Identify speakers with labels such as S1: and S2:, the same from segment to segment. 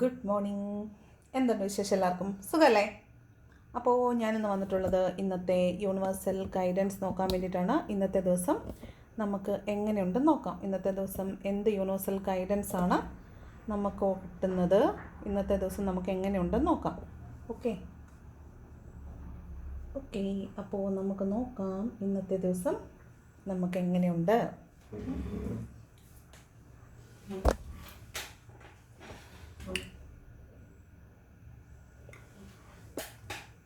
S1: Good morning. എന്തുണ്ട് വിശേഷം? എല്ലാവർക്കും സുഖമല്ലേ? അപ്പോൾ ഞാനിന്ന് വന്നിട്ടുള്ളത് ഇന്നത്തെ യൂണിവേഴ്സൽ ഗൈഡൻസ് നോക്കാൻ വേണ്ടിയിട്ടാണ്. ഇന്നത്തെ ദിവസം നമുക്ക് എങ്ങനെയുണ്ടെന്ന് നോക്കാം. ഇന്നത്തെ ദിവസം എന്ത് യൂണിവേഴ്സൽ ഗൈഡൻസ് ആണ് നമുക്ക് കിട്ടുന്നത്, ഇന്നത്തെ ദിവസം നമുക്ക് എങ്ങനെയുണ്ടെന്ന് നോക്കാം. ഓക്കെ ഓക്കെ അപ്പോൾ നമുക്ക് നോക്കാം ഇന്നത്തെ ദിവസം നമുക്ക് എങ്ങനെയുണ്ട്.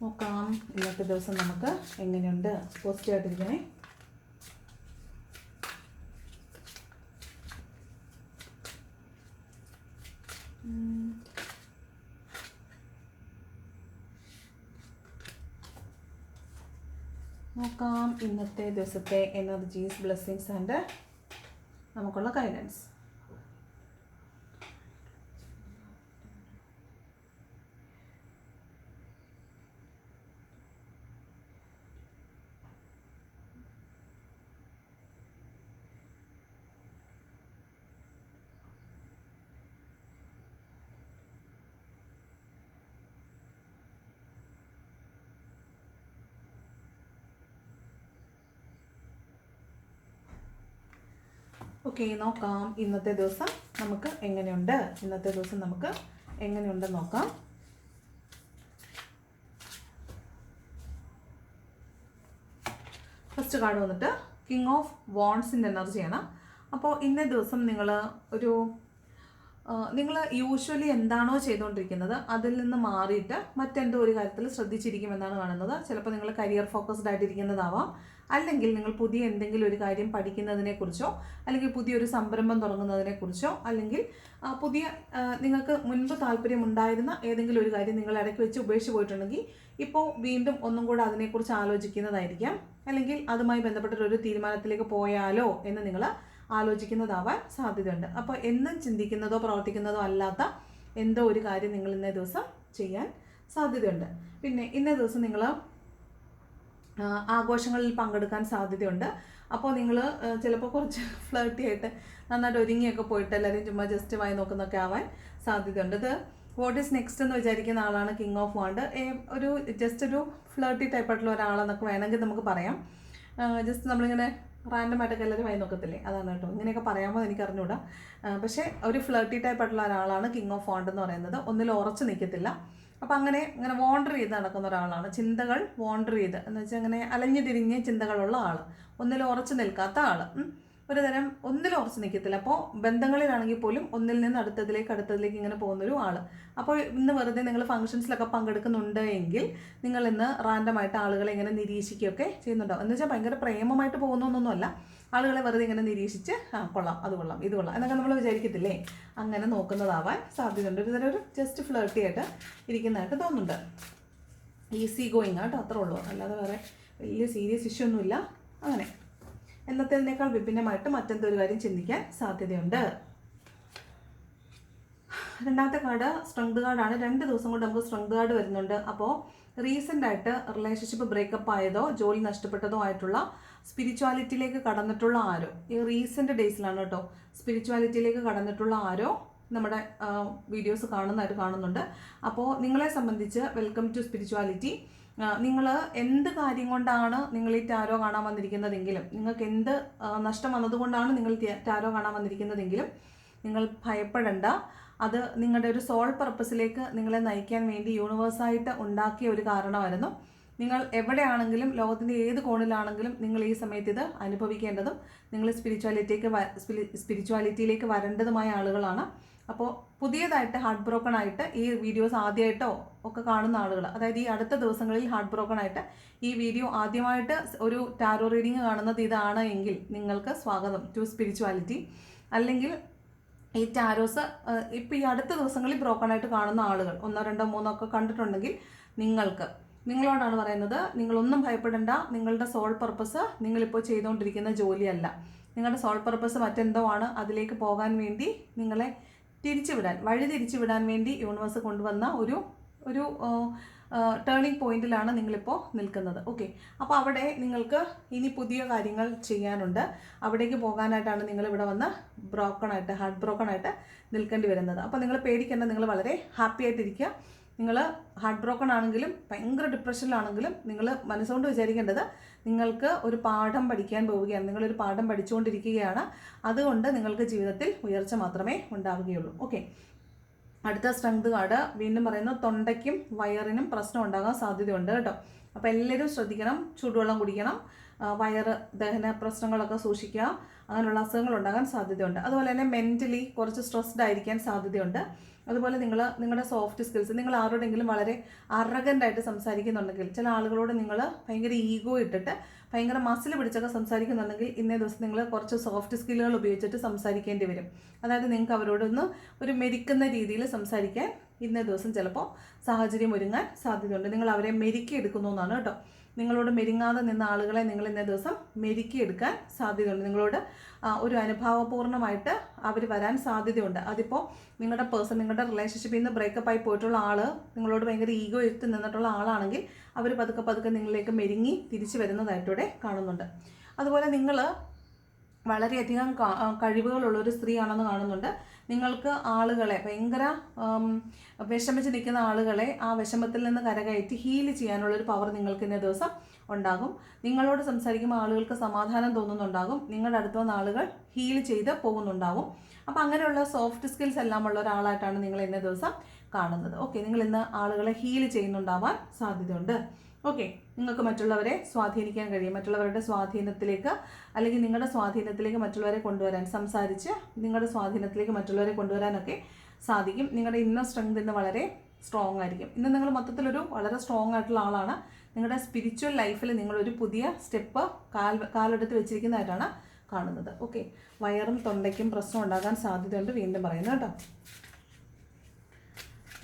S1: നോക്കാം ഇന്നത്തെ ദിവസം നമുക്ക് എങ്ങനെയുണ്ട്. പോസിറ്റീവായിട്ടിരിക്കണേ. നോക്കാം ഇന്നത്തെ ദിവസത്തെ എനർജീസ്, ബ്ലെസ്സിങ്സ് ആൻഡ് നമുക്കുള്ള ഗൈഡൻസ്. ഓക്കെ, നോക്കാം ഇന്നത്തെ ദിവസം നമുക്ക് എങ്ങനെയുണ്ട്. ഇന്നത്തെ ദിവസം നമുക്ക് എങ്ങനെയുണ്ടെന്ന് നോക്കാം. ഫസ്റ്റ് കാർഡ് വന്നിട്ട് കിങ് ഓഫ് വാൺസിൻ്റെ എനർജിയാണ്. അപ്പോൾ ഇന്നേ ദിവസം നിങ്ങൾ യൂഷ്വലി എന്താണോ ചെയ്തുകൊണ്ടിരിക്കുന്നത് അതിൽ നിന്ന് മാറിയിട്ട് മറ്റെന്തോ ഒരു കാര്യത്തിൽ ശ്രദ്ധിച്ചിരിക്കുമെന്നാണ് കാണുന്നത്. ചിലപ്പോൾ നിങ്ങൾ കരിയർ ഫോക്കസ്ഡ് ആയിട്ടിരിക്കുന്നതാവാം, അല്ലെങ്കിൽ നിങ്ങൾ പുതിയ എന്തെങ്കിലും ഒരു കാര്യം പഠിക്കുന്നതിനെക്കുറിച്ചോ, അല്ലെങ്കിൽ പുതിയൊരു സംരംഭം തുടങ്ങുന്നതിനെക്കുറിച്ചോ, അല്ലെങ്കിൽ നിങ്ങൾക്ക് മുൻപ് താല്പര്യമുണ്ടായിരുന്ന ഏതെങ്കിലും ഒരു കാര്യം നിങ്ങൾ ഇടയ്ക്ക് വെച്ച് ഉപേക്ഷിച്ച് പോയിട്ടുണ്ടെങ്കിൽ ഇപ്പോൾ വീണ്ടും ഒന്നും കൂടെ അതിനെക്കുറിച്ച് ആലോചിക്കുന്നതായിരിക്കാം, അല്ലെങ്കിൽ അതുമായി ബന്ധപ്പെട്ടൊരു തീരുമാനത്തിലേക്ക് പോയാലോ എന്ന് നിങ്ങൾ ആലോചിക്കുന്നതാവാൻ സാധ്യതയുണ്ട്. അപ്പോൾ എന്നും ചിന്തിക്കുന്നതോ പ്രവർത്തിക്കുന്നതോ അല്ലാത്ത എന്തോ ഒരു കാര്യം നിങ്ങൾ ഇന്നേ ദിവസം ചെയ്യാൻ സാധ്യതയുണ്ട്. പിന്നെ ഇന്നേ ദിവസം നിങ്ങൾ ആഘോഷങ്ങളിൽ പങ്കെടുക്കാൻ സാധ്യതയുണ്ട്. അപ്പോൾ നിങ്ങൾ ചിലപ്പോൾ കുറച്ച് ഫ്ലർട്ടി ആയിട്ട് നന്നായിട്ട് ഒരുങ്ങിയൊക്കെ പോയിട്ട് എല്ലാവരും ചുമ്മാ ജസ്റ്റ് വായി നോക്കുന്നൊക്കെ ആവാൻ സാധ്യതയുണ്ട്. ഇത് വാട്ട് ഈസ് നെക്സ്റ്റ് എന്ന് വിചാരിക്കുന്ന ആളാണ് കിങ് ഓഫ് വാണ്ട്. ഒരു ഫ്ലർട്ടി ടൈപ്പായിട്ടുള്ള ഒരാളെന്നൊക്കെ വേണമെങ്കിൽ നമുക്ക് പറയാം. ജസ്റ്റ് നമ്മളിങ്ങനെ റാൻഡമായിട്ടൊക്കെ എല്ലാവരും വായി നോക്കത്തില്ലേ, അതാണ് കേട്ടോ. ഇങ്ങനെയൊക്കെ പറയാമോ എനിക്ക് അറിഞ്ഞൂടാ. പക്ഷേ ഒരു ഫ്ലർട്ടി ടൈപ്പായിട്ടുള്ള ഒരാളാണ് കിങ് ഓഫ് വാണ്ട് എന്ന് പറയുന്നത്. ഒന്നിൽ ഉറച്ചു നിൽക്കത്തില്ല. അപ്പോൾ അങ്ങനെ വാണ്ടർ ചെയ്ത് നടക്കുന്ന ഒരാളാണ്. ചിന്തകൾ വാണ്ടർ ചെയ്ത് എന്ന് വെച്ചാൽ അങ്ങനെ അലഞ്ഞു തിരിഞ്ഞ് ചിന്തകളുള്ള ആൾ, ഒന്നിൽ ഉറച്ചു നിൽക്കാത്ത ആൾ, ഒരു തരം ഒന്നിൽ ഉറച്ചു നിൽക്കത്തില്ല. അപ്പോൾ ബന്ധങ്ങളിലാണെങ്കിൽ പോലും ഒന്നിൽ നിന്ന് അടുത്തതിലേക്ക് ഇങ്ങനെ പോകുന്നൊരു ആൾ. അപ്പോൾ ഇന്ന് വെറുതെ നിങ്ങൾ ഫംഗ്ഷൻസിലൊക്കെ പങ്കെടുക്കുന്നുണ്ട് എങ്കിൽ നിങ്ങൾ ഇന്ന് റാൻഡമായിട്ട് ആളുകളെ ഇങ്ങനെ നിരീക്ഷിക്കുകയൊക്കെ ചെയ്യുന്നുണ്ടാവും. എന്ന് വെച്ചാൽ ഭയങ്കര പ്രേമമായിട്ട് പോകുന്നൊന്നുമല്ല, ആളുകളെ വെറുതെ ഇങ്ങനെ നിരീക്ഷിച്ച് കൊള്ളാം, അത് കൊള്ളാം, ഇത് കൊള്ളാം എന്നൊക്കെ നമ്മൾ വിചാരിക്കത്തില്ലേ, അങ്ങനെ നോക്കുന്നതാവാൻ സാധ്യതയുണ്ട്. ഒരു തരം ഒരു ജസ്റ്റ് ഫ്ലർട്ടി ആയിട്ട് ഇരിക്കുന്നതായിട്ട് തോന്നുന്നുണ്ട്. ഈസി ഗോയിങ് ആട്ടോ, അത്രേ ഉള്ളൂ, അല്ലാതെ വേറെ വലിയ സീരിയസ് ഇഷ്യൂ ഒന്നുമില്ല. അങ്ങനെ എന്നത്തേതിനേക്കാൾ വിഭിന്നമായിട്ട് മറ്റെന്തോ ഒരു കാര്യം ചിന്തിക്കാൻ സാധ്യതയുണ്ട്. രണ്ടാമത്തെ കാർഡ് സ്ട്രെങ്ത് കാർഡാണ്. 2 ദിവസം കൊണ്ട് നമുക്ക് സ്ട്രെങ്ത് കാർഡ് വരുന്നുണ്ട്. അപ്പോൾ റീസെൻ്റ് ആയിട്ട് റിലേഷൻഷിപ്പ് ബ്രേക്കപ്പ് ആയതോ ജോലി നഷ്ടപ്പെട്ടതോ ആയിട്ടുള്ള സ്പിരിച്വാലിറ്റിയിലേക്ക് കടന്നിട്ടുള്ള ആരോ, ഈ റീസെൻ്റ് ഡേയ്സിലാണ് കേട്ടോ, സ്പിരിച്വാലിറ്റിയിലേക്ക് കടന്നിട്ടുള്ള ആരോ നമ്മുടെ വീഡിയോസ് കാണുന്നുണ്ട്. അപ്പോൾ നിങ്ങളെ സംബന്ധിച്ച് വെൽക്കം ടു സ്പിരിച്വാലിറ്റി. നിങ്ങൾ എന്ത് കാര്യം കൊണ്ടാണ് നിങ്ങൾ ഈ ടാരോ കാണാൻ വന്നിരിക്കുന്നതെങ്കിലും, നിങ്ങൾക്ക് എന്ത് നഷ്ടം വന്നതുകൊണ്ടാണ് നിങ്ങൾ ടാരോ കാണാൻ വന്നിരിക്കുന്നതെങ്കിലും നിങ്ങൾ ഭയപ്പെടേണ്ട. അത് നിങ്ങളുടെ ഒരു സോൾ പർപ്പസിലേക്ക് നിങ്ങളെ നയിക്കാൻ വേണ്ടി യൂണിവേഴ്സായിട്ട് ഉണ്ടാക്കിയ ഒരു കാരണമായിരുന്നു. നിങ്ങൾ എവിടെയാണെങ്കിലും, ലോകത്തിൻ്റെ ഏത് കോണിലാണെങ്കിലും നിങ്ങൾ ഈ സമയത്ത് ഇത് അനുഭവിക്കേണ്ടതും നിങ്ങൾ സ്പിരിച്വാലിറ്റിയിലേക്ക് വരേണ്ടതുമായ ആളുകളാണ്. അപ്പോൾ പുതിയതായിട്ട് ഹാർട്ട് ബ്രോക്കൺ ആയിട്ട് ഈ വീഡിയോസ് ആദ്യമായിട്ടോ ഒക്കെ കാണുന്ന ആളുകൾ, അതായത് ഈ അടുത്ത ദിവസങ്ങളിൽ ഹാർട്ട് ബ്രോക്കൺ ആയിട്ട് ഈ വീഡിയോ ആദ്യമായിട്ട് ഒരു ടാരോ റീഡിങ് കാണുന്നത് ഇതാണ് എങ്കിൽ നിങ്ങൾക്ക് സ്വാഗതം ടു സ്പിരിച്വാലിറ്റി. അല്ലെങ്കിൽ ഈ ടാരോസ് ഇപ്പോൾ ഈ അടുത്ത ദിവസങ്ങളിൽ ബ്രോക്കൺ ആയിട്ട് കാണുന്ന ആളുകൾ 1, 2, 3 ഒക്കെ കണ്ടിട്ടുണ്ടെങ്കിൽ നിങ്ങളോടാണ് പറയുന്നത്, നിങ്ങളൊന്നും ഭയപ്പെടേണ്ട. നിങ്ങളുടെ സോൾ പർപ്പസ് നിങ്ങളിപ്പോൾ ചെയ്തുകൊണ്ടിരിക്കുന്ന ജോലിയല്ല, നിങ്ങളുടെ സോൾ പർപ്പസ് മറ്റെന്തോ ആണ്. അതിലേക്ക് പോകാൻ വേണ്ടി നിങ്ങളെ വഴി തിരിച്ചു വിടാൻ വേണ്ടി യൂണിവേഴ്സ് കൊണ്ടുവന്ന ഒരു ടേണിംഗ് പോയിന്റിലാണ് നിങ്ങളിപ്പോൾ നിൽക്കുന്നത്. ഓക്കെ, അപ്പോൾ അവിടെ നിങ്ങൾക്ക് ഇനി പുതിയ കാര്യങ്ങൾ ചെയ്യാനുണ്ട്. അവിടേക്ക് പോകാനായിട്ടാണ് നിങ്ങൾ ഇവിടെ വന്ന് ഹാർട്ട് ബ്രോക്കൺ ആയിട്ട് നിൽക്കേണ്ടി വരുന്നത്. അപ്പോൾ നിങ്ങൾ പേടിക്കേണ്ട, നിങ്ങൾ വളരെ ഹാപ്പി ആയിട്ടിരിക്കുക. നിങ്ങൾ ഹാർട്ട് ബ്രോക്കൺ ആണെങ്കിലും ഭയങ്കര ഡിപ്രഷനിലാണെങ്കിലും നിങ്ങൾ മനസ്സുകൊണ്ട് വിചാരിക്കേണ്ടത് നിങ്ങൾക്ക് ഒരു പാഠം പഠിക്കാൻ പോവുകയാണ്, നിങ്ങളൊരു പാഠം പഠിച്ചുകൊണ്ടിരിക്കുകയാണ്. അതുകൊണ്ട് നിങ്ങൾക്ക് ജീവിതത്തിൽ ഉയർച്ച മാത്രമേ ഉണ്ടാവുകയുള്ളൂ. ഓക്കെ, അടുത്ത സ്ട്രെങ്ത് കാർഡ് വീണ്ടും പറയുന്നു, തൊണ്ടയ്ക്കും വയറിനും പ്രശ്നം ഉണ്ടാകാൻ സാധ്യതയുണ്ട് കേട്ടോ. അപ്പോൾ എല്ലാവരും ശ്രദ്ധിക്കണം, ചൂടുവെള്ളം കുടിക്കണം, വയറ് ദഹന പ്രശ്നങ്ങളൊക്കെ സൂക്ഷിക്കുക, അങ്ങനെയുള്ള അസുഖങ്ങൾ ഉണ്ടാകാൻ സാധ്യതയുണ്ട്. അതുപോലെ തന്നെ മെൻ്റലി കുറച്ച് സ്ട്രെസ്ഡ് ആയിരിക്കാൻ സാധ്യതയുണ്ട്. അതുപോലെ നിങ്ങളുടെ സോഫ്റ്റ് സ്കിൽസ്, നിങ്ങൾ ആരോടെങ്കിലും വളരെ അറഗൻ്റായിട്ട് സംസാരിക്കുന്നുണ്ടെങ്കിൽ, ചില ആളുകളോട് നിങ്ങൾ ഭയങ്കര ഈഗോ ഇട്ടിട്ട് ഭയങ്കര മസിൽ പിടിച്ചൊക്കെ സംസാരിക്കുന്നുണ്ടെങ്കിൽ ഇന്നേ ദിവസം നിങ്ങൾ കുറച്ച് സോഫ്റ്റ് സ്കില്ലുകൾ ഉപയോഗിച്ചിട്ട് സംസാരിക്കേണ്ടി വരും. അതായത് നിങ്ങൾക്ക് അവരോടൊന്ന് ഒരു മെരിക്കുന്ന രീതിയിൽ സംസാരിക്കാൻ ഇന്നേ ദിവസം ചിലപ്പോൾ സാഹചര്യം ഒരുങ്ങാൻ സാധ്യതയുണ്ട്. നിങ്ങൾ അവരെ മെരുക്കി എടുക്കുന്നു എന്നാണ് കേട്ടോ. നിങ്ങളോട് മെരുങ്ങാതെ നിന്ന ആളുകളെ നിങ്ങൾ ഇന്നേ ദിവസം മെരുക്കിയെടുക്കാൻ സാധ്യതയുണ്ട്. നിങ്ങളോട് ഒരു അനുഭാവപൂർണ്ണമായിട്ട് അവർ വരാൻ സാധ്യതയുണ്ട്. അതിപ്പോൾ നിങ്ങളുടെ റിലേഷൻഷിപ്പിൽ നിന്ന് ബ്രേക്കപ്പ് ആയി പോയിട്ടുള്ള ആൾ നിങ്ങളോട് ഭയങ്കര ഈഗോ എടുത്ത് നിന്നിട്ടുള്ള ആളാണെങ്കിൽ അവർ പതുക്കെ നിങ്ങളിലേക്ക് മെരുങ്ങി തിരിച്ചു വരുന്നതായിട്ടൂടെ കാണുന്നുണ്ട്. അതുപോലെ നിങ്ങൾ വളരെയധികം കഴിവുകളുള്ളൊരു സ്ത്രീയാണെന്ന് കാണുന്നുണ്ട്. നിങ്ങൾക്ക് ആളുകളെ ഭയങ്കര വിഷമിച്ച് നിൽക്കുന്ന ആളുകളെ ആ വിഷമത്തിൽ നിന്ന് കരകയറ്റി ഹീൽ ചെയ്യാനുള്ളൊരു പവർ നിങ്ങൾക്ക് ഇന്നേ ദിവസം ഉണ്ടാകും. നിങ്ങളോട് സംസാരിക്കുമ്പോൾ ആളുകൾക്ക് സമാധാനം തോന്നുന്നുണ്ടാകും. നിങ്ങളുടെ അടുത്ത് വന്ന ആളുകൾ ഹീൽ ചെയ്ത് പോകുന്നുണ്ടാവും. അപ്പോൾ അങ്ങനെയുള്ള സോഫ്റ്റ് സ്കിൽസ് എല്ലാം ഉള്ള ഒരാളായിട്ടാണ് നിങ്ങൾ ഇന്നേ ദിവസം കാണുന്നത്. ഓക്കെ, നിങ്ങൾ ഇന്ന് ആളുകളെ ഹീൽ ചെയ്യുന്നുണ്ടാവാൻ സാധ്യതയുണ്ട്. ഓക്കെ, നിങ്ങൾക്ക് മറ്റുള്ളവരെ സ്വാധീനിക്കാൻ കഴിയും. മറ്റുള്ളവരുടെ സ്വാധീനത്തിലേക്ക് അല്ലെങ്കിൽ നിങ്ങളുടെ സ്വാധീനത്തിലേക്ക് മറ്റുള്ളവരെ കൊണ്ടുവരാൻ, സംസാരിച്ച് നിങ്ങളുടെ സ്വാധീനത്തിലേക്ക് മറ്റുള്ളവരെ കൊണ്ടുവരാനൊക്കെ സാധിക്കും. നിങ്ങളുടെ ഇന്നർ സ്ട്രെങ്ത് ഇന്ന് വളരെ സ്ട്രോങ് ആയിരിക്കും. ഇന്ന് നിങ്ങൾ മൊത്തത്തിലൊരു വളരെ സ്ട്രോങ് ആയിട്ടുള്ള ആളാണ്. നിങ്ങളുടെ സ്പിരിച്വൽ ലൈഫിൽ നിങ്ങളൊരു പുതിയ സ്റ്റെപ്പ് കാലെടുത്ത് വെച്ചിരിക്കുന്നതായിട്ടാണ് കാണുന്നത്. ഓക്കെ, വയറും തൊണ്ടയ്ക്കും പ്രശ്നം ഉണ്ടാകാൻ സാധ്യതയുണ്ട് വീണ്ടും പറയുന്നത് കേട്ടോ.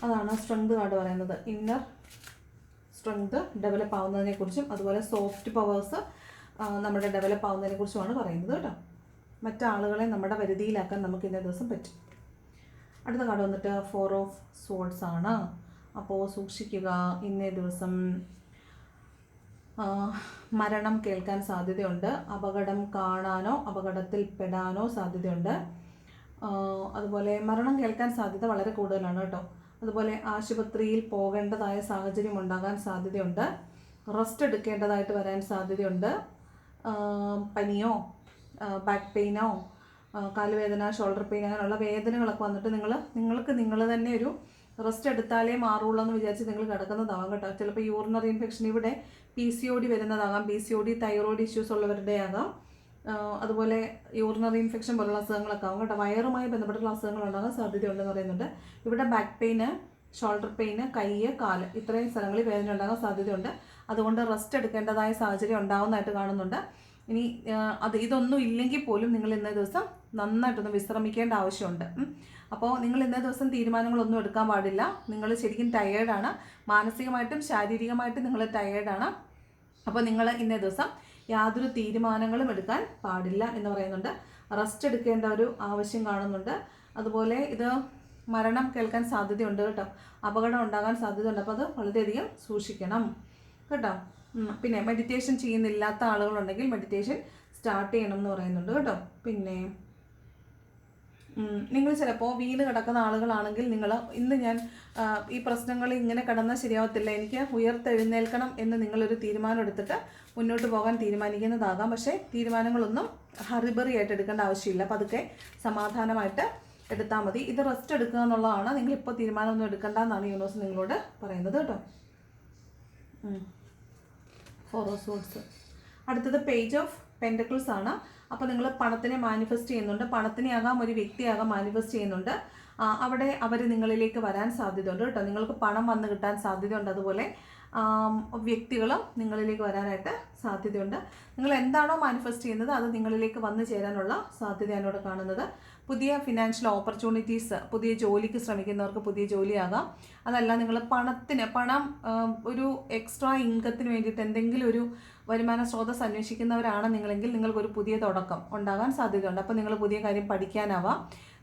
S1: അതാണ് സ്ട്രെങ്ത് കാർഡ് പറയുന്നത്. ഇന്നർ സ്ട്രെങ്ത് ഡെവലപ്പ് ആവുന്നതിനെക്കുറിച്ചും അതുപോലെ സോഫ്റ്റ് പവേഴ്സ് നമ്മുടെ ഡെവലപ്പ് ആവുന്നതിനെക്കുറിച്ചുമാണ് പറയുന്നത് കേട്ടോ. മറ്റാളുകളെ നമ്മുടെ പരിധിയിലാക്കാൻ നമുക്ക് ഇന്നേ ദിവസം പറ്റും. അടുത്ത കാർഡ് വന്നിട്ട് 4 ഓഫ് സോർഡ്സ് ആണ്. അപ്പോൾ സൂക്ഷിക്കുക, ഇന്നേ ദിവസം മരണം കേൾക്കാൻ സാധ്യതയുണ്ട്. അപകടം കാണാനോ അപകടത്തിൽ പെടാനോ സാധ്യതയുണ്ട്. അതുപോലെ മരണം കേൾക്കാൻ സാധ്യത വളരെ കൂടുതലാണ് കേട്ടോ. അതുപോലെ ആശുപത്രിയിൽ പോകേണ്ടതായ സാഹചര്യം ഉണ്ടാകാൻ സാധ്യതയുണ്ട്. റെസ്റ്റ് എടുക്കേണ്ടതായിട്ട് വരാൻ സാധ്യതയുണ്ട്. പനിയോ ബാക്ക് പെയിനോ കാലുവേദന, ഷോൾഡർ പെയിൻ അങ്ങനെയുള്ള വേദനകളൊക്കെ വന്നിട്ട് നിങ്ങൾ തന്നെ ഒരു റെസ്റ്റ് എടുത്താലേ മാറുള്ളൂ എന്ന് വിചാരിച്ച് നിങ്ങൾ കിടക്കുന്നതാവാം കേട്ടോ. ചിലപ്പോൾ യൂറിനറി ഇൻഫെക്ഷൻ, ഇവിടെ PCOD വരുന്നതാകാം, PCOD തൈറോയ്ഡ് ഇഷ്യൂസ് ഉള്ളവരുടെ ആകാം. അതുപോലെ യൂറിനറി ഇൻഫെക്ഷൻ പോലുള്ള അസുഖങ്ങളൊക്കെ ആകും കേട്ടോ. വയറുമായി ബന്ധപ്പെട്ടുള്ള അസുഖങ്ങൾ ഉണ്ടാകാൻ സാധ്യതയുണ്ടെന്ന് പറയുന്നുണ്ട്. ഇവിടെ ബാക്ക് പെയിന്, ഷോൾഡർ പെയിന്, കൈ, കാല് ഇത്രയും സ്ഥലങ്ങളിൽ വേദന ഉണ്ടാകാൻ സാധ്യതയുണ്ട്. അതുകൊണ്ട് റെസ്റ്റ് എടുക്കേണ്ടതായ സാഹചര്യം ഉണ്ടാകുന്നതായിട്ട് കാണുന്നുണ്ട്. ഇനി ഇതൊന്നും ഇല്ലെങ്കിൽ പോലും നിങ്ങൾ ഇന്നേ ദിവസം നന്നായിട്ടൊന്ന് വിശ്രമിക്കേണ്ട ആവശ്യമുണ്ട്. അപ്പോൾ നിങ്ങൾ ഇന്നേ ദിവസം തീരുമാനങ്ങളൊന്നും എടുക്കാൻ പാടില്ല. നിങ്ങൾ ശരിക്കും ടയേർഡാണ്, മാനസികമായിട്ടും ശാരീരികമായിട്ടും നിങ്ങൾ ടയേർഡാണ്. അപ്പോൾ നിങ്ങൾ ഇന്നേ ദിവസം യാതൊരു തീരുമാനങ്ങളും എടുക്കാൻ പാടില്ല എന്ന് പറയുന്നുണ്ട്. റെസ്റ്റ് എടുക്കേണ്ട ഒരു ആവശ്യം കാണുന്നുണ്ട്. അതുപോലെ ഇത് മരണം കേൾക്കാൻ സാധ്യതയുണ്ട് കേട്ടോ. അപകടം ഉണ്ടാകാൻ സാധ്യതയുണ്ട്. അപ്പോൾ അത് വളരെയധികം സൂക്ഷിക്കണം കേട്ടോ. പിന്നെ മെഡിറ്റേഷൻ ചെയ്യുന്നില്ലാത്ത ആളുകളുണ്ടെങ്കിൽ മെഡിറ്റേഷൻ സ്റ്റാർട്ട് ചെയ്യണം എന്ന് പറയുന്നുണ്ട് കേട്ടോ. പിന്നെ നിങ്ങൾ ചിലപ്പോൾ വീണ് കിടക്കുന്ന ആളുകളാണെങ്കിൽ ഇന്ന് ഞാൻ ഈ പ്രശ്നങ്ങൾ ഇങ്ങനെ കിടന്നാൽ ശരിയാവത്തില്ല, എനിക്ക് ഉയർത്തെഴുന്നേൽക്കണം എന്ന് നിങ്ങളൊരു തീരുമാനം എടുത്തിട്ട് മുന്നോട്ട് പോകാൻ തീരുമാനിക്കുന്നതാകാം. പക്ഷേ തീരുമാനങ്ങളൊന്നും ഹറിബറി ആയിട്ട് എടുക്കേണ്ട ആവശ്യമില്ല. പതുക്കെ സമാധാനമായിട്ട് എടുത്താൽ മതി. ഇത് റെസ്റ്റ് എടുക്കുക എന്നുള്ളതാണ്. നിങ്ങളിപ്പോൾ തീരുമാനമൊന്നും എടുക്കേണ്ട എന്നാണ് യൂണിവേഴ്സ് നിങ്ങളോട് പറയുന്നത് കേട്ടോ. 4 ഓഫ് സോർഡ്സ്. അടുത്തത് പേജ് ഓഫ് പെൻറ്റക്കിൾസ് ആണ്. അപ്പോൾ നിങ്ങൾ പണത്തിനെ മാനിഫെസ്റ്റ് ചെയ്യുന്നുണ്ട്. പണത്തിനെയാകാം, ഒരു വ്യക്തിയാകാം മാനിഫെസ്റ്റ് ചെയ്യുന്നുണ്ട്. അവിടെ അവർ നിങ്ങളിലേക്ക് വരാൻ സാധ്യതയുണ്ട് കേട്ടോ. നിങ്ങൾക്ക് പണം വന്ന് കിട്ടാൻ സാധ്യതയുണ്ട്. അതുപോലെ വ്യക്തികളും നിങ്ങളിലേക്ക് വരാനായിട്ട് സാധ്യതയുണ്ട്. നിങ്ങൾ എന്താണോ മാനിഫെസ്റ്റ് ചെയ്യുന്നത് അത് നിങ്ങളിലേക്ക് വന്നു ചേരാനുള്ള സാധ്യതയാണ് ഇവിടെ കാണുന്നത്. പുതിയ ഫിനാൻഷ്യൽ ഓപ്പർച്യൂണിറ്റീസ്, പുതിയ ജോലിക്ക് ശ്രമിക്കുന്നവർക്ക് പുതിയ ജോലിയാകാം. അതല്ല നിങ്ങൾ പണം ഒരു എക്സ്ട്രാ ഇൻകത്തിന് വേണ്ടിയിട്ട് എന്തെങ്കിലും ഒരു വരുമാന സ്രോതസ് അന്വേഷിക്കുന്നവരാണ് നിങ്ങളെങ്കിൽ നിങ്ങൾക്കൊരു പുതിയ തുടക്കം ഉണ്ടാകാൻ സാധ്യതയുണ്ട്. അപ്പോൾ നിങ്ങൾ പുതിയ കാര്യം പഠിക്കാനാവാം.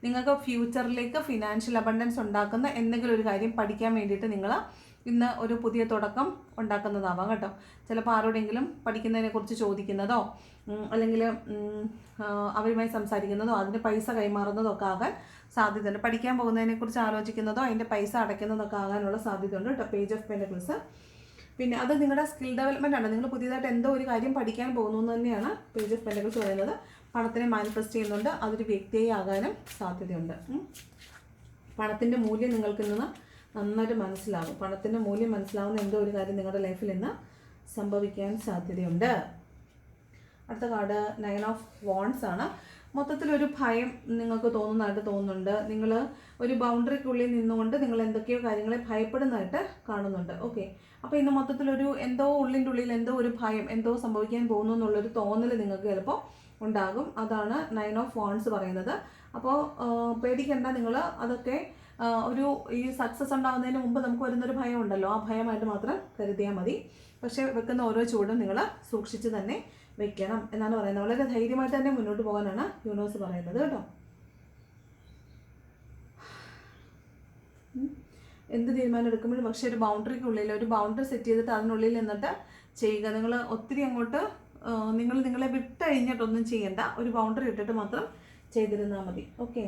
S1: നിങ്ങൾക്ക് ഫ്യൂച്ചറിലേക്ക് ഫിനാൻഷ്യൽ അബണ്ടൻസ് ഉണ്ടാക്കുന്ന എന്തെങ്കിലും ഒരു കാര്യം പഠിക്കാൻ വേണ്ടിയിട്ട് നിങ്ങൾ ഇന്ന് ഒരു പുതിയ തുടക്കം ഉണ്ടാക്കുന്നതാവാം കേട്ടോ. ചിലപ്പോൾ ആരോടെങ്കിലും പഠിക്കുന്നതിനെക്കുറിച്ച് ചോദിക്കുന്നതോ അല്ലെങ്കിൽ അവരുമായി സംസാരിക്കുന്നതോ അതിന് പൈസ കൈമാറുന്നതോ ഒക്കെ ആകാൻ സാധ്യതയുണ്ട്. പഠിക്കാൻ പോകുന്നതിനെക്കുറിച്ച് ആലോചിക്കുന്നതോ അതിൻ്റെ പൈസ അടയ്ക്കുന്നതൊക്കെ ആകാനുള്ള സാധ്യതയുണ്ട് കേട്ടോ. Page of pentacles. പിന്നെ അത് നിങ്ങളുടെ സ്കിൽ ഡെവലപ്മെൻ്റ് ആണ്. നിങ്ങൾ പുതിയതായിട്ട് എന്തോ ഒരു കാര്യം പഠിക്കാൻ പോകുന്നു എന്ന് തന്നെയാണ് പേജ് ഓഫ് പെൻറ്റക്കിൾസ് പറയുന്നത്. പണത്തിനെ മാനിഫെസ്റ്റ് ചെയ്യുന്നുണ്ട്. അതൊരു വ്യക്തിയെ ആകാനും സാധ്യതയുണ്ട്. പണത്തിൻ്റെ മൂല്യം നിങ്ങൾക്ക് ഇന്ന് നന്നായിട്ട് മനസ്സിലാകും. പണത്തിൻ്റെ മൂല്യം മനസ്സിലാവുന്ന എന്തോ ഒരു കാര്യം നിങ്ങളുടെ ലൈഫിൽ ഇന്ന് സംഭവിക്കാൻ സാധ്യതയുണ്ട്. അടുത്ത കാർഡ് 9 ഓഫ് വാണ്ട്സ് ആണ്. മൊത്തത്തിലൊരു ഭയം നിങ്ങൾക്ക് തോന്നുന്നതായിട്ട് തോന്നുന്നുണ്ട്. നിങ്ങൾ ഒരു ബൗണ്ടറിക്കുള്ളിൽ നിന്നുകൊണ്ട് നിങ്ങൾ എന്തൊക്കെയോ കാര്യങ്ങളെ ഭയപ്പെടുന്നതായിട്ട് കാണുന്നുണ്ട്. ഓക്കെ, അപ്പോൾ ഇന്ന് മൊത്തത്തിലൊരു എന്തോ ഉള്ളിൻ്റെ ഉള്ളിൽ എന്തോ ഒരു ഭയം, എന്തോ സംഭവിക്കാൻ പോകുന്നു എന്നുള്ളൊരു തോന്നൽ നിങ്ങൾക്ക് ചിലപ്പോൾ ഉണ്ടാകും. അതാണ് 9 ഓഫ് വാണ്ട്സ് പറയുന്നത്. അപ്പോൾ പേടിക്കേണ്ട. നിങ്ങൾ അതൊക്കെ ഒരു ഈ സക്സസ് ഉണ്ടാകുന്നതിന് മുമ്പ് നമുക്ക് വരുന്നൊരു ഭയം ഉണ്ടല്ലോ, ആ ഭയമായിട്ട് മാത്രം കരുതിയാൽ മതി. പക്ഷേ വെക്കുന്ന ഓരോ ചൂടും നിങ്ങൾ സൂക്ഷിച്ച് തന്നെ വെക്കണം എന്നാണ് പറയുന്നത്. വളരെ ധൈര്യമായിട്ട് തന്നെ മുന്നോട്ട് പോകാനാണ് യൂണിവേഴ്സ് പറയുന്നത് കേട്ടോ. എന്ത് തീരുമാനം എടുക്കുമ്പോഴും പക്ഷേ ഒരു ബൗണ്ടറിക്കുള്ളിൽ ഒരു ബൗണ്ടറി സെറ്റ് ചെയ്തിട്ട് അതിനുള്ളിൽ നിന്നിട്ട് ചെയ്യുക. നിങ്ങൾ ഒത്തിരി അങ്ങോട്ട് നിങ്ങളെ വിട്ടഴിഞ്ഞിട്ടൊന്നും ചെയ്യണ്ട. ഒരു ബൗണ്ടറി ഇട്ടിട്ട് മാത്രം ചെയ്തിരുന്നാൽ മതി. ഓക്കെ,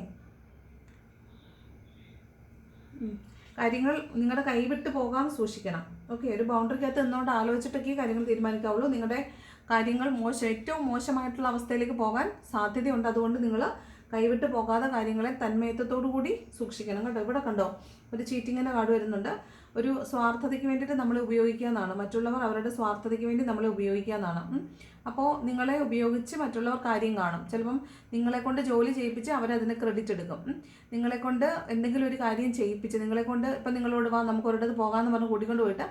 S1: കാര്യങ്ങൾ നിങ്ങളുടെ കൈവിട്ട് പോകാൻ സൂക്ഷിക്കണം. ഓക്കെ, ഒരു ബൗണ്ടറിക്കകത്ത് നിന്നുകൊണ്ട് ആലോചിച്ചിട്ടൊക്കെ കാര്യങ്ങൾ തീരുമാനിക്കാവുള്ളൂ. നിങ്ങളുടെ കാര്യങ്ങൾ ഏറ്റവും മോശമായിട്ടുള്ള അവസ്ഥയിലേക്ക് പോകാൻ സാധ്യതയുണ്ട്. അതുകൊണ്ട് നിങ്ങൾ കൈവിട്ട് പോകാതെ കാര്യങ്ങളെ തന്മയത്വത്തോടു കൂടി സൂക്ഷിക്കണം കേട്ടോ. ഇവിടെ കണ്ടോ, ഒരു ചീറ്റിങ്ങിൻ്റെ കാർഡ് വരുന്നുണ്ട്. ഒരു സ്വാർത്ഥതയ്ക്ക് വേണ്ടിയിട്ട് നമ്മളെ ഉപയോഗിക്കാമെന്നാണ്. മറ്റുള്ളവർ അവരുടെ സ്വാർത്ഥതയ്ക്ക് വേണ്ടി നമ്മളെ ഉപയോഗിക്കാമെന്നാണ്. അപ്പോൾ നിങ്ങളെ ഉപയോഗിച്ച് മറ്റുള്ളവർ കാര്യം കാണും. ചിലപ്പം നിങ്ങളെക്കൊണ്ട് ജോലി ചെയ്യിപ്പിച്ച് അവരതിന് ക്രെഡിറ്റ് എടുക്കും. നിങ്ങളെക്കൊണ്ട് എന്തെങ്കിലും ഒരു കാര്യം ചെയ്യിപ്പിച്ച് നിങ്ങളെക്കൊണ്ട് ഇപ്പം നിങ്ങളോട് വാ നമുക്ക് ഒരിടത്ത് പോകാമെന്ന് പറഞ്ഞ് കൂട്ടിക്കൊണ്ട് പോയിട്ട്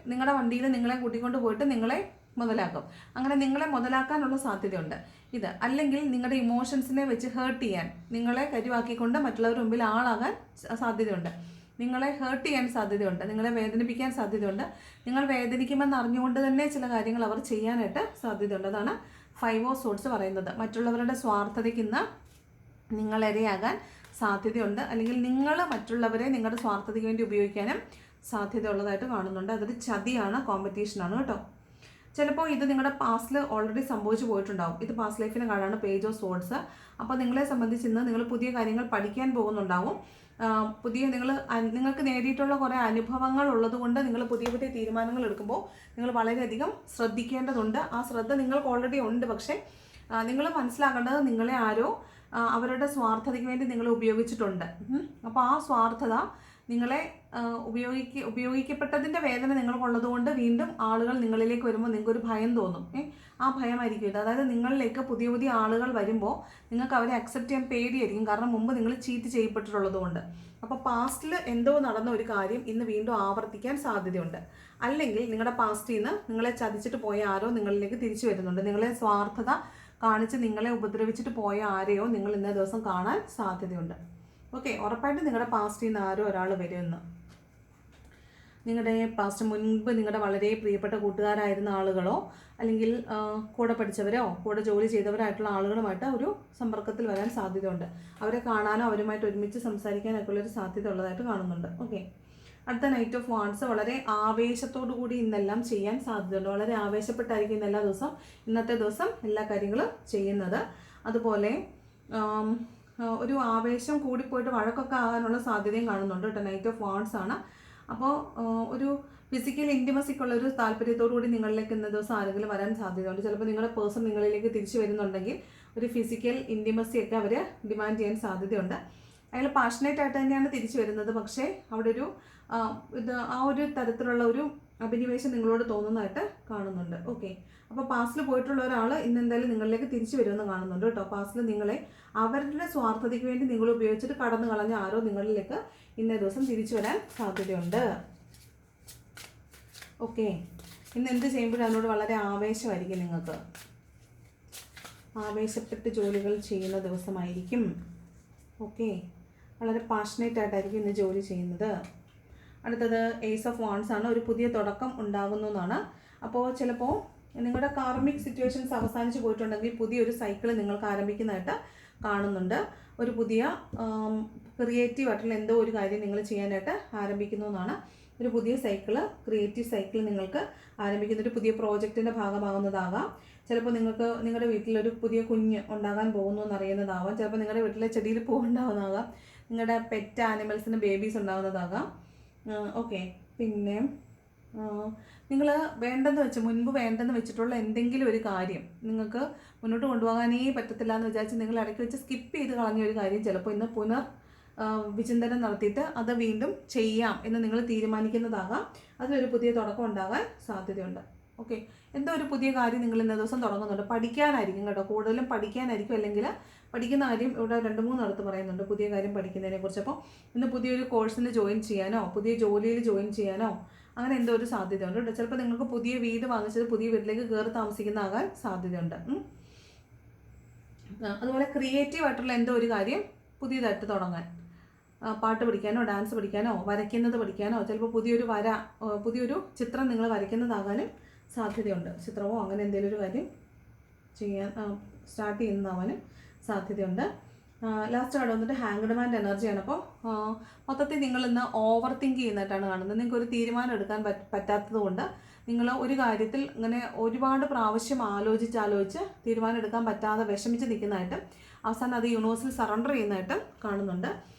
S1: നിങ്ങളുടെ വണ്ടിയിൽ നിങ്ങളെ കൂട്ടിക്കൊണ്ട് പോയിട്ട് നിങ്ങളെ മുതലാക്കും. അങ്ങനെ നിങ്ങളെ മുതലാക്കാനുള്ള സാധ്യതയുണ്ട് ഇത്. അല്ലെങ്കിൽ നിങ്ങളുടെ ഇമോഷൻസിനെ വെച്ച് ഹേർട്ട് ചെയ്യാൻ, നിങ്ങളെ കരുവാക്കിക്കൊണ്ട് മറ്റുള്ളവരുടെ മുമ്പിൽ ആളാകാൻ സാധ്യതയുണ്ട്. നിങ്ങളെ ഹേർട്ട് ചെയ്യാൻ സാധ്യതയുണ്ട്. നിങ്ങളെ വേദനിപ്പിക്കാൻ സാധ്യതയുണ്ട്. നിങ്ങൾ വേദനിക്കുമെന്ന് അറിഞ്ഞുകൊണ്ട് തന്നെ ചില കാര്യങ്ങൾ അവർ ചെയ്യാനായിട്ട് സാധ്യതയുണ്ട്. അതാണ് 5 ഓഫ് സോർഡ്സ് പറയുന്നത്. മറ്റുള്ളവരുടെ സ്വാർത്ഥതയ്ക്ക് ഇന്ന് നിങ്ങളിരയാകാൻ സാധ്യതയുണ്ട്. അല്ലെങ്കിൽ നിങ്ങൾ മറ്റുള്ളവരെ നിങ്ങളുടെ സ്വാർത്ഥതയ്ക്ക് വേണ്ടി ഉപയോഗിക്കാനും സാധ്യതയുള്ളതായിട്ട് കാണുന്നുണ്ട്. അതൊരു ചതിയാണ്, കോമ്പറ്റീഷനാണ് കേട്ടോ. ചിലപ്പോൾ ഇത് നിങ്ങളുടെ പാസ്റ്റിൽ ഓൾറെഡി സംഭവിച്ചു പോയിട്ടുണ്ടാവും. ഇത് പാസ്റ്റ് ലൈഫിന് കാർഡാണ്, പേജ് ഓഫ് സോർഡ്സ്. അപ്പോൾ നിങ്ങളെ സംബന്ധിച്ച് ഇന്ന് നിങ്ങൾ പുതിയ കാര്യങ്ങൾ പഠിക്കാൻ പോകുന്നുണ്ടാവും. നിങ്ങൾക്ക് നേടിയിട്ടുള്ള കുറേ അനുഭവങ്ങൾ ഉള്ളതുകൊണ്ട് നിങ്ങൾ പുതിയ പുതിയ തീരുമാനങ്ങൾ എടുക്കുമ്പോൾ നിങ്ങൾ വളരെയധികം ശ്രദ്ധിക്കേണ്ടതുണ്ട്. ആ ശ്രദ്ധ നിങ്ങൾക്ക് ഓൾറെഡി ഉണ്ട്. പക്ഷേ നിങ്ങൾ മനസ്സിലാക്കേണ്ടത് നിങ്ങളെ ആരോ അവരുടെ സ്വാർത്ഥതയ്ക്ക് വേണ്ടി നിങ്ങളെ ഉപയോഗിച്ചിട്ടുണ്ട്. അപ്പോൾ ആ സ്വാർത്ഥത നിങ്ങളെ ഉപയോഗിക്കപ്പെട്ടതിൻ്റെ വേദന നിങ്ങൾക്കുള്ളതുകൊണ്ട് വീണ്ടും ആളുകൾ നിങ്ങളിലേക്ക് വരുമ്പോൾ നിങ്ങൾക്കൊരു ഭയം തോന്നും. ആ ഭയമായിരിക്കും ഇത്. അതായത് നിങ്ങളിലേക്ക് പുതിയ പുതിയ ആളുകൾ വരുമ്പോൾ നിങ്ങൾക്ക് അവരെ അക്സെപ്റ്റ് ചെയ്യാൻ പേടിയായിരിക്കും. കാരണം മുമ്പ് നിങ്ങൾ ചീറ്റ് ചെയ്യപ്പെട്ടിട്ടുള്ളത് കൊണ്ട്. അപ്പോൾ പാസ്റ്റിൽ എന്തോ നടന്ന ഒരു കാര്യം ഇന്ന് വീണ്ടും ആവർത്തിക്കാൻ സാധ്യതയുണ്ട്. അല്ലെങ്കിൽ നിങ്ങളുടെ പാസ്റ്റിൽ നിന്ന് നിങ്ങളെ ചതിച്ചിട്ട് പോയ ആരോ നിങ്ങളിലേക്ക് തിരിച്ചു വരുന്നുണ്ട്. നിങ്ങളെ സ്വാർത്ഥത കാണിച്ച് നിങ്ങളെ ഉപദ്രവിച്ചിട്ട് പോയ ആരെയോ നിങ്ങൾ ഇന്നേ ദിവസം കാണാൻ സാധ്യതയുണ്ട്. ഓക്കെ, ഉറപ്പായിട്ടും നിങ്ങളുടെ പാസ്റ്റിൽ നിന്ന് ആരോ ഒരാൾ വരുമെന്ന്. നിങ്ങളുടെ പാസ്റ്റ് മുൻപ് നിങ്ങളുടെ വളരെ പ്രിയപ്പെട്ട കൂട്ടുകാരായിരുന്ന ആളുകളോ അല്ലെങ്കിൽ കൂടെ പഠിച്ചവരോ കൂടെ ജോലി ചെയ്തവരായിട്ടുള്ള ആളുകളുമായിട്ട് ഒരു സമ്പർക്കത്തിൽ വരാൻ സാധ്യതയുണ്ട്. അവരെ കാണാനോ അവരുമായിട്ട് ഒരുമിച്ച് സംസാരിക്കാനൊക്കെ ഉള്ളൊരു സാധ്യത ഉള്ളതായിട്ട് കാണുന്നുണ്ട്. ഓക്കെ, അടുത്ത നൈറ്റ് ഓഫ് വാണ്ട്സ്. വളരെ ആവേശത്തോടു കൂടി ഇന്നെല്ലാം ചെയ്യാൻ സാധ്യതയുണ്ട്. വളരെ ആവേശപ്പെട്ടായിരിക്കും ഇന്നത്തെ ദിവസം എല്ലാ കാര്യങ്ങളും ചെയ്യുന്നത്. അതുപോലെ ഒരു ആവേശം കൂടിപ്പോയിട്ട് വഴക്കൊക്കെ ആകാനുള്ള സാധ്യതയും കാണുന്നുണ്ട് കേട്ടോ. നൈറ്റ് ഓഫ് വാണ്ട്സ് ആണ്. അപ്പോൾ ഒരു ഫിസിക്കൽ ഇൻറ്റിമസിക്കുള്ള ഒരു താല്പര്യത്തോടു കൂടി നിങ്ങളിലേക്ക് ഇന്ന ദിവസം ആരെങ്കിലും വരാൻ സാധ്യതയുണ്ട്. ചിലപ്പോൾ നിങ്ങളുടെ പേഴ്സൺ നിങ്ങളിലേക്ക് തിരിച്ചു വരുന്നുണ്ടെങ്കിൽ ഒരു ഫിസിക്കൽ ഇൻറ്റിമസിയൊക്കെ അവർ ഡിമാൻഡ് ചെയ്യാൻ സാധ്യതയുണ്ട്. അയാൾ പാഷനേറ്റ് ആയിട്ട് തന്നെയാണ് തിരിച്ചു വരുന്നത്. പക്ഷേ അവിടെ ഒരു ആ ഒരു തരത്തിലുള്ള ഒരു അഭിനിവേശം നിങ്ങളോട് തോന്നുന്നതായിട്ട് കാണുന്നുണ്ട്. ഓക്കെ, അപ്പോൾ പാസ്റ്റിൽ പോയിട്ടുള്ള ഒരാൾ ഇന്ന് എന്തായാലും നിങ്ങളിലേക്ക് തിരിച്ചു വരുമെന്ന് കാണുന്നുണ്ട് കേട്ടോ. പാസ്റ്റിൽ നിങ്ങളെ അവരുടെ സ്വാർത്ഥതയ്ക്ക് വേണ്ടി നിങ്ങൾ ഉപയോഗിച്ചിട്ട് കടന്നു കളഞ്ഞ ആരോ നിങ്ങളിലേക്ക് ഇന്നേ ദിവസം തിരിച്ചു വരാൻ സാധ്യതയുണ്ട്. ഓക്കെ, ഇന്ന് എന്ത് ചെയ്യുമ്പോഴും അതിനോട് വളരെ ആവേശമായിരിക്കും. നിങ്ങൾക്ക് ആവേശപ്പെട്ട് ജോലികൾ ചെയ്യുന്ന ദിവസമായിരിക്കും. ഓക്കെ, വളരെ പാഷനേറ്റ് ആയിട്ടായിരിക്കും ഇന്ന് ജോലി ചെയ്യുന്നത്. അടുത്തത് ഏസ് ഓഫ് വാണ്ട്സ് ആണ്. ഒരു പുതിയ തുടക്കം ഉണ്ടാകുന്നു എന്നാണ്. അപ്പോൾ ചിലപ്പോൾ നിങ്ങളുടെ കാർമിക് സിറ്റുവേഷൻസ് അവസാനിച്ച് പോയിട്ടുണ്ടെങ്കിൽ പുതിയൊരു സൈക്കിൾ നിങ്ങൾക്ക് ആരംഭിക്കുന്നതായിട്ട് കാണുന്നുണ്ട്. ഒരു പുതിയ ക്രിയേറ്റീവ് ആയിട്ടുള്ള എന്തോ ഒരു കാര്യം നിങ്ങൾ ചെയ്യാനായിട്ട് ആരംഭിക്കുന്നു എന്നാണ്. ഒരു പുതിയ സൈക്കിള്, ക്രിയേറ്റീവ് സൈക്കിൾ നിങ്ങൾക്ക് ആരംഭിക്കുന്ന ഒരു പുതിയ പ്രോജക്റ്റിൻ്റെ ഭാഗമാകുന്നതാകാം. ചിലപ്പോൾ നിങ്ങൾക്ക് നിങ്ങളുടെ വീട്ടിലൊരു പുതിയ കുഞ്ഞ് ഉണ്ടാകാൻ പോകുന്നു എന്നറിയുന്നതാവാം. ചിലപ്പോൾ നിങ്ങളുടെ വീട്ടിലെ ചെടിയിൽ പൂവുണ്ടാകുന്നതാകാം. നിങ്ങളുടെ പെറ്റ് ആനിമൽസിന് ബേബീസ് ഉണ്ടാകുന്നതാകാം. ഓക്കെ, പിന്നെ നിങ്ങൾ മുൻപ് വേണ്ടെന്ന് വെച്ചിട്ടുള്ള എന്തെങ്കിലും ഒരു കാര്യം നിങ്ങൾക്ക് മുന്നോട്ട് കൊണ്ടുപോകാനേ പറ്റത്തില്ല എന്ന് വിചാരിച്ച് നിങ്ങൾ ഇടയ്ക്ക് വെച്ച് സ്കിപ്പ് ചെയ്ത് കളഞ്ഞ ഒരു കാര്യം ചിലപ്പോൾ ഇന്ന് വിചിന്തനം നടത്തിയിട്ട് അത് വീണ്ടും ചെയ്യാം എന്ന് നിങ്ങൾ തീരുമാനിക്കുന്നതാകാം. അതിലൊരു പുതിയ തുടക്കം ഉണ്ടാകാൻ സാധ്യതയുണ്ട്. ഓക്കെ, എന്തോ ഒരു പുതിയ കാര്യം നിങ്ങൾ ഇന്ന ദിവസം തുടങ്ങുന്നുണ്ട്. പഠിക്കാനായിരിക്കും കേട്ടോ, കൂടുതലും പഠിക്കാനായിരിക്കും. അല്ലെങ്കിൽ പഠിക്കുന്ന കാര്യം ഇവിടെ 2-3 അടുത്ത് പറയുന്നുണ്ട്, പുതിയ കാര്യം പഠിക്കുന്നതിനെ കുറിച്ച്. അപ്പോൾ ഇന്ന് പുതിയൊരു കോഴ്സിന് ജോയിൻ ചെയ്യാനോ പുതിയ ജോലിയിൽ ജോയിൻ ചെയ്യാനോ അങ്ങനെ എന്തോ ഒരു സാധ്യതയുണ്ട് കേട്ടോ. ചിലപ്പോൾ നിങ്ങൾക്ക് പുതിയ വീട് വാങ്ങിച്ചത് പുതിയ വീട്ടിലേക്ക് കയറി താമസിക്കുന്നതാകാൻ സാധ്യതയുണ്ട്. അതുപോലെ ക്രിയേറ്റീവ് ആയിട്ടുള്ള എന്തോ ഒരു കാര്യം പുതിയതായിട്ട് തുടങ്ങാൻ, പാട്ട് പഠിക്കാനോ ഡാൻസ് പഠിക്കാനോ വരയ്ക്കുന്നത് പഠിക്കാനോ, ചിലപ്പോൾ പുതിയൊരു ചിത്രം നിങ്ങൾ വരയ്ക്കുന്നതാകാനും സാധ്യതയുണ്ട്. ചിത്രമോ അങ്ങനെ എന്തെങ്കിലും ഒരു കാര്യം ചെയ്യാൻ സ്റ്റാർട്ട് ചെയ്യുന്നതാവാനും സാധ്യതയുണ്ട്. ലാസ്റ്റ് കാർഡ് വന്നിട്ട് ഹാങ്ഡ് മാൻ്റെ എനർജിയാണ്. അപ്പോൾ മൊത്തത്തിൽ നിങ്ങളിന്ന് ഓവർ തിങ്ക് ചെയ്യുന്നതായിട്ടാണ് കാണുന്നത്. നിങ്ങൾക്കൊരു തീരുമാനം എടുക്കാൻ പറ്റാത്തത് കൊണ്ട് നിങ്ങൾ ഒരു കാര്യത്തിൽ ഇങ്ങനെ ഒരുപാട് പ്രാവശ്യം ആലോചിച്ച് തീരുമാനം എടുക്കാൻ പറ്റാതെ വിഷമിച്ച് നിൽക്കുന്നതായിട്ടും അവസാനം അത് യൂണിവേഴ്സിൽ സറണ്ടർ ചെയ്യുന്നതായിട്ടും കാണുന്നുണ്ട്.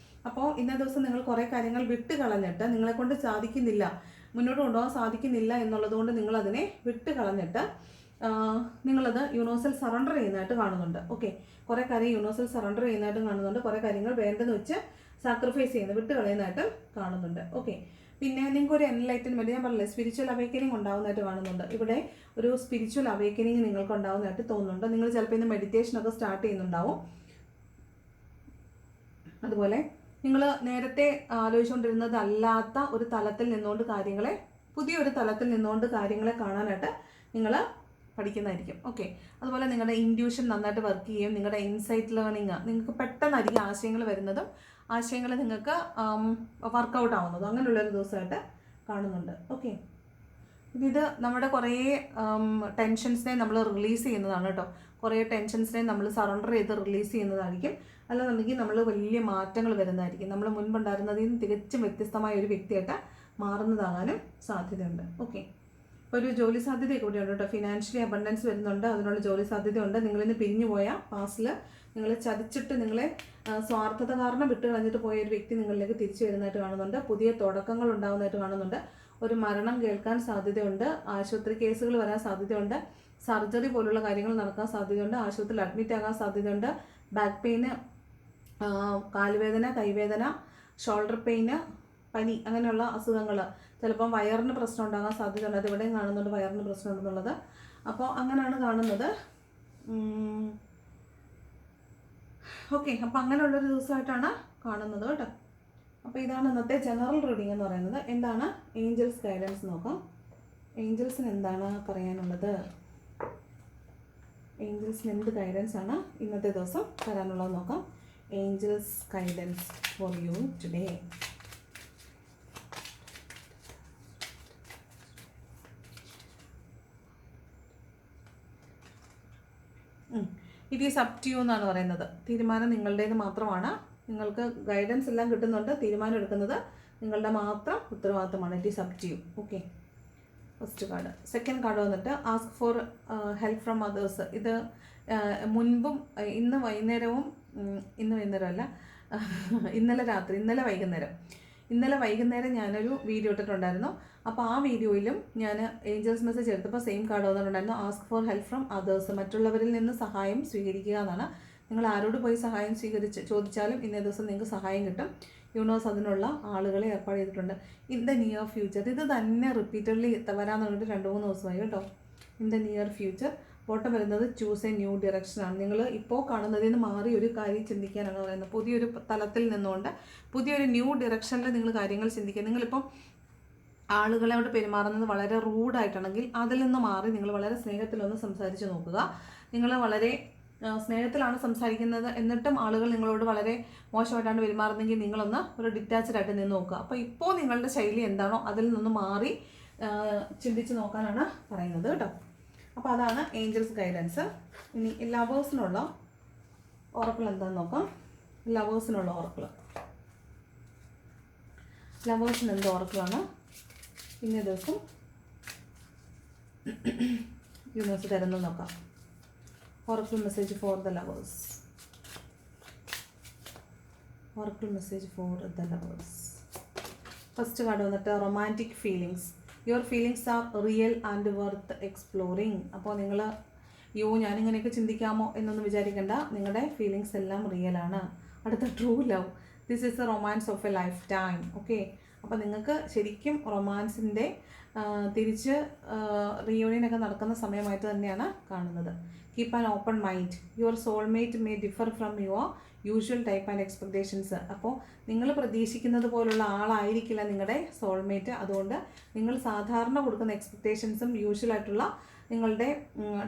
S1: അപ്പോൾ ഇന്നേ ദിവസം നിങ്ങൾ കുറേ കാര്യങ്ങൾ വിട്ട് കളഞ്ഞിട്ട്, നിങ്ങളെക്കൊണ്ട് സാധിക്കുന്നില്ല, മുന്നോട്ട് കൊണ്ടുപോകാൻ സാധിക്കുന്നില്ല എന്നുള്ളത് കൊണ്ട് നിങ്ങളതിനെ വിട്ട് കളഞ്ഞിട്ട് നിങ്ങളത് യൂണിവേഴ്സൽ സറണ്ടർ ചെയ്യുന്നതായിട്ട് കാണുന്നുണ്ട്. ഓക്കെ, കുറേ കാര്യം യൂണിവേഴ്സൽ സറണ്ടർ ചെയ്യുന്നതായിട്ടും കാണുന്നുണ്ട്. കുറേ കാര്യങ്ങൾ വേണ്ടെന്ന് വെച്ച് സാക്രിഫൈസ് ചെയ്യുന്നത്, വിട്ട് കളയുന്നതായിട്ട് കാണുന്നുണ്ട്. ഓക്കെ, പിന്നെ നിങ്ങൾക്ക് ഒരു എൻലൈറ്റൻമെൻറ്റ്, ഞാൻ പറഞ്ഞില്ലേ സ്പിരിച്വൽ അവേക്കനിങ് ഉണ്ടാകുന്നതായിട്ട് കാണുന്നുണ്ട്. ഇവിടെ ഒരു സ്പിരിച്വൽ അവേക്കനിങ് നിങ്ങൾക്ക് ഉണ്ടാകുന്നതായിട്ട് തോന്നുന്നുണ്ട്. നിങ്ങൾ ചിലപ്പോൾ ഇന്ന് മെഡിറ്റേഷനൊക്കെ സ്റ്റാർട്ട് ചെയ്യുന്നുണ്ടാവും. അതുപോലെ നിങ്ങൾ നേരത്തെ ആലോചിച്ചുകൊണ്ടിരുന്നതല്ലാത്ത ഒരു തലത്തിൽ നിന്നുകൊണ്ട് പുതിയൊരു തലത്തിൽ നിന്നുകൊണ്ട് കാര്യങ്ങളെ കാണാനായിട്ട് നിങ്ങൾ പഠിക്കുന്നതായിരിക്കും. ഓക്കെ, അതുപോലെ നിങ്ങളുടെ ഇൻറ്റ്യൂഷൻ നന്നായിട്ട് വർക്ക് ചെയ്യും. നിങ്ങളുടെ ഇൻസൈറ്റ് ലേണിങ്, നിങ്ങൾക്ക് പെട്ടെന്നായിരിക്കും ആശയങ്ങൾ വരുന്നതും ആശയങ്ങൾ നിങ്ങൾക്ക് വർക്കൗട്ട് ആവുന്നതും അങ്ങനെയുള്ളൊരു ദിവസമായിട്ട് കാണുന്നുണ്ട്. ഓക്കെ, ഇത് നമ്മുടെ കുറേ ടെൻഷൻസിനെ നമ്മൾ റിലീസ് ചെയ്യുന്നതാണ് കേട്ടോ. കുറേ ടെൻഷൻസിനെ നമ്മൾ സറണ്ടർ ചെയ്ത് റിലീസ് ചെയ്യുന്നതായിരിക്കും. അല്ലാന്നുണ്ടെങ്കിൽ നമ്മൾ വലിയ മാറ്റങ്ങൾ വരുന്നതായിരിക്കും. നമ്മൾ മുൻപുണ്ടായിരുന്നതിൽ നിന്ന് തികച്ചും വ്യത്യസ്തമായ ഒരു വ്യക്തിയായിട്ട് മാറുന്നതാകാനും സാധ്യതയുണ്ട്. ഓക്കെ, ഇപ്പോൾ ഒരു ജോലി സാധ്യതയൊക്കെ കൂടിയുണ്ട് കേട്ടോ. ഫിനാൻഷ്യലി അബണ്ടൻസ് വരുന്നുണ്ട്, അതിനുള്ള ജോലി സാധ്യതയുണ്ട്. നിങ്ങളിന്ന് പിരിഞ്ഞു പോയ പാസ്റ്റിൽ നിങ്ങളെ ചതിച്ചിട്ട് നിങ്ങളെ സ്വാർത്ഥത കാരണം വിട്ട് കളഞ്ഞിട്ട് പോയ ഒരു വ്യക്തി നിങ്ങളിലേക്ക് തിരിച്ചു വരുന്നതായിട്ട് കാണുന്നുണ്ട്. പുതിയ തുടക്കങ്ങൾ ഉണ്ടാകുന്നതായിട്ട് കാണുന്നുണ്ട്. ഒരു മരണം കേൾക്കാൻ സാധ്യതയുണ്ട്. ആശുപത്രി കേസുകൾ വരാൻ സാധ്യതയുണ്ട്. സർജറി പോലുള്ള കാര്യങ്ങൾ നടക്കാൻ സാധ്യതയുണ്ട്. ആശുപത്രിയിൽ അഡ്മിറ്റ് ആകാൻ സാധ്യതയുണ്ട്. ബാക്ക് പെയിന്, കാലുവേദന, കൈവേദന, ഷോൾഡർ പെയിന്, പനി, അങ്ങനെയുള്ള അസുഖങ്ങൾ, ചിലപ്പം വയറിന് പ്രശ്നം ഉണ്ടാകാൻ സാധ്യതയുണ്ട്. അതിവിടെയും കാണുന്നുണ്ട് വയറിന് പ്രശ്നം ഉണ്ടെന്നുള്ളത്. അപ്പോൾ അങ്ങനെയാണ് കാണുന്നത്. ഓക്കെ, അപ്പോൾ അങ്ങനെയുള്ളൊരു ദിവസമായിട്ടാണ് കാണുന്നത് കേട്ടോ. അപ്പോൾ ഇതാണ് ഇന്നത്തെ ജനറൽ റീഡിംഗ് എന്ന് പറയുന്നത്. എന്താണ് ഏഞ്ചൽസ് ഗൈഡൻസ് നോക്കാം. ഏഞ്ചൽസിന് എന്താണ് പറയാനുള്ളത്, ഏഞ്ചൽസിന് എന്ത് ഗൈഡൻസ് ആണ് ഇന്നത്തെ ദിവസം തരാനുള്ളത് നോക്കാം. Angels guidance for you today. It is up to you എന്നാണ് പറയുന്നത്. തീരുമാനം നിങ്ങളുടേത് മാത്രമാണ്. നിങ്ങൾക്ക് ഗൈഡൻസ് എല്ലാം കിട്ടുന്നുണ്ട്. തീരുമാനം എടുക്കുന്നത് നിങ്ങളുടെ മാത്രം ഉത്തരവാദിത്തമാണ്. It is up to you. Okay, first card. Second card വന്നിട്ട് ask for help from others. ഇത് മുൻപും ഇന്നലെ വൈകുന്നേരം ഞാനൊരു വീഡിയോ ഇട്ടിട്ടുണ്ടായിരുന്നു. അപ്പോൾ ആ വീഡിയോയിലും ഞാൻ ഏഞ്ചൽസ് മെസ്സേജ് എടുത്തപ്പോൾ സെയിം കാർഡ് വന്നിട്ടുണ്ടായിരുന്നു. Ask for help from others, മറ്റുള്ളവരിൽ നിന്ന് സഹായം സ്വീകരിക്കുക എന്നാണ്. നിങ്ങൾ ആരോട് പോയി സഹായം ചോദിച്ചാലും ഇന്നേ ദിവസം നിങ്ങൾക്ക് സഹായം കിട്ടും. യൂണിവേഴ്സ് അതിനുള്ള ആളുകളെ ഏർപ്പാട് ചെയ്തിട്ടുണ്ട്. ഇൻ ദ നിയർ ഫ്യൂച്ചർ, ഇത് തന്നെ റിപ്പീറ്റഡ്ലി വരാൻ തുടങ്ങിയിട്ട് 2-3 ദിവസമായി കേട്ടോ. In the near future bottom വരുന്നത് ചൂസ് എ ന്യൂ ഡിറക്ഷനാണ്. നിങ്ങൾ ഇപ്പോൾ കാണുന്നതിൽ നിന്ന് മാറി ഒരു കാര്യം ചിന്തിക്കാനാണ് പറയുന്നത്. പുതിയൊരു തലത്തിൽ നിന്നുകൊണ്ട് പുതിയൊരു ന്യൂ ഡിറക്ഷനിൽ നിങ്ങൾ കാര്യങ്ങൾ ചിന്തിക്കുക. നിങ്ങളിപ്പം ആളുകളോട് പെരുമാറുന്നത് വളരെ റൂഡായിട്ടാണെങ്കിൽ അതിൽ നിന്ന് മാറി നിങ്ങൾ വളരെ സ്നേഹത്തിലൊന്ന് സംസാരിച്ച് നോക്കുക. നിങ്ങൾ വളരെ സ്നേഹത്തിലാണ് സംസാരിക്കുന്നത്, എന്നിട്ടും ആളുകൾ നിങ്ങളോട് വളരെ മോശമായിട്ടാണ് പെരുമാറുന്നതെങ്കിൽ നിങ്ങളൊന്ന് ഒരു ഡിറ്റാച്ച്ഡ് ആയിട്ട് നിന്ന് നോക്കുക. അപ്പോൾ ഇപ്പോൾ നിങ്ങളുടെ ശൈലി എന്താണോ അതിൽ നിന്ന് മാറി ചിന്തിച്ച് നോക്കാനാണ് പറയുന്നത് കേട്ടോ. അപ്പോൾ അതാണ് ഏഞ്ചൽസ് ഗൈഡൻസ്. ഇനി ലവേഴ്സിനുള്ള ഓറക്കിൾ എന്താണെന്ന് നോക്കാം. ലവേഴ്സിനുള്ള ഓറക്കിൾ ലവേഴ്സിന് എന്ത് ഓർക്കലാണ് ഇന്നേ ദിവസം യൂണിവേഴ്സ് തരുന്നത് നോക്കാം. Oracle message for the lovers. Oracle message for the lovers. First card വന്നിട്ട് romantic feelings. Your feelings are real and worth exploring. അപ്പോൾ നിങ്ങൾ ഞാനിങ്ങനെയൊക്കെ ചിന്തിക്കാമോ എന്നൊന്നും വിചാരിക്കേണ്ട. നിങ്ങളുടെ ഫീലിങ്സ് എല്ലാം റിയലാണ്. അടുത്ത true love. This is A romance of A life time. Okay, അപ്പോൾ നിങ്ങൾക്ക് ശരിക്കും റൊമാൻസിൻ്റെ തിരിച്ച് റീയൂണിയനൊക്കെ നടക്കുന്ന സമയമായിട്ട് തന്നെയാണ് കാണുന്നത്. Keep an open mind. Your soulmate may differ from your usual type and expectations. അപ്പോൾ നിങ്ങൾ പ്രതീക്ഷിക്കുന്നത് പോലുള്ള ആളായിരിക്കില്ല നിങ്ങളുടെ സോൾമേറ്റ്. അതുകൊണ്ട് നിങ്ങൾ സാധാരണ കൊടുക്കുന്ന എക്സ്പെക്റ്റേഷൻസും യൂഷ്വലായിട്ടുള്ള നിങ്ങളുടെ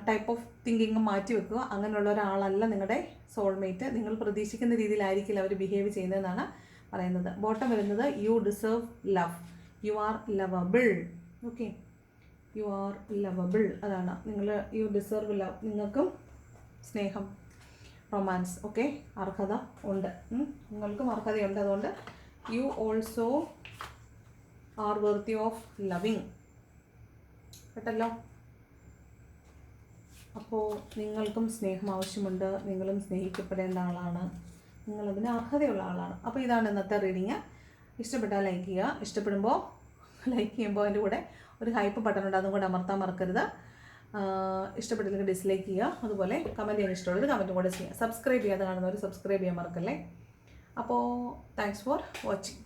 S1: ടൈപ്പ് ഓഫ് തിങ്കിങ്ങും മാറ്റി വെക്കുക. അങ്ങനെയുള്ള ഒരാളല്ല നിങ്ങളുടെ സോൾമേറ്റ്. നിങ്ങൾ പ്രതീക്ഷിക്കുന്ന രീതിയിലായിരിക്കില്ല അവർ ബിഹേവ് ചെയ്യുന്നതെന്നാണ് പറയുന്നത്. ബോട്ടം വരുന്നത് U deserve love. You are lovable. Okay, you are lovable. അതാണ് നിങ്ങൾ യു ഡിസേർവ് ലവ്. നിങ്ങൾക്കും സ്നേഹം, റൊമാൻസ് ഒക്കെ അർഹത ഉണ്ട്. നിങ്ങൾക്കും അർഹതയുണ്ട്. അതുകൊണ്ട് you also are worthy of loving. കേട്ടല്ലോ. അപ്പോൾ നിങ്ങൾക്കും സ്നേഹം ആവശ്യമുണ്ട്. നിങ്ങളും സ്നേഹിക്കപ്പെടേണ്ട ആളാണ്. നിങ്ങളതിന് അർഹതയുള്ള ആളാണ്. അപ്പോൾ ഇതാണ് ഇന്നത്തെ റീഡിങ്. ഇഷ്ടപ്പെട്ടാൽ ലൈക്ക് ചെയ്യുക. ഇഷ്ടപ്പെടുമ്പോൾ ലൈക്ക് ചെയ്യുമ്പോൾ അതിൻ്റെ കൂടെ ഒരു ഹൈപ്പ് ബട്ടൺ ഉണ്ട്, അതും കൂടെ അമർത്താൻ മറക്കരുത്. ഇഷ്ടപ്പെട്ടില്ലെങ്കിൽ ഡിസ്ലൈക്ക് ചെയ്യുക. അതുപോലെ കമൻറ്റ് ചെയ്യാൻ ഇഷ്ടമുള്ളത് കമൻറ്റും കൂടെ ചെയ്യുക. സബ്സ്ക്രൈബ് ചെയ്യാതെ കാണുന്നവർ സബ്സ്ക്രൈബ് ചെയ്യാൻ മറക്കല്ലേ. അപ്പോൾ താങ്ക്സ് ഫോർ വാച്ചിങ്.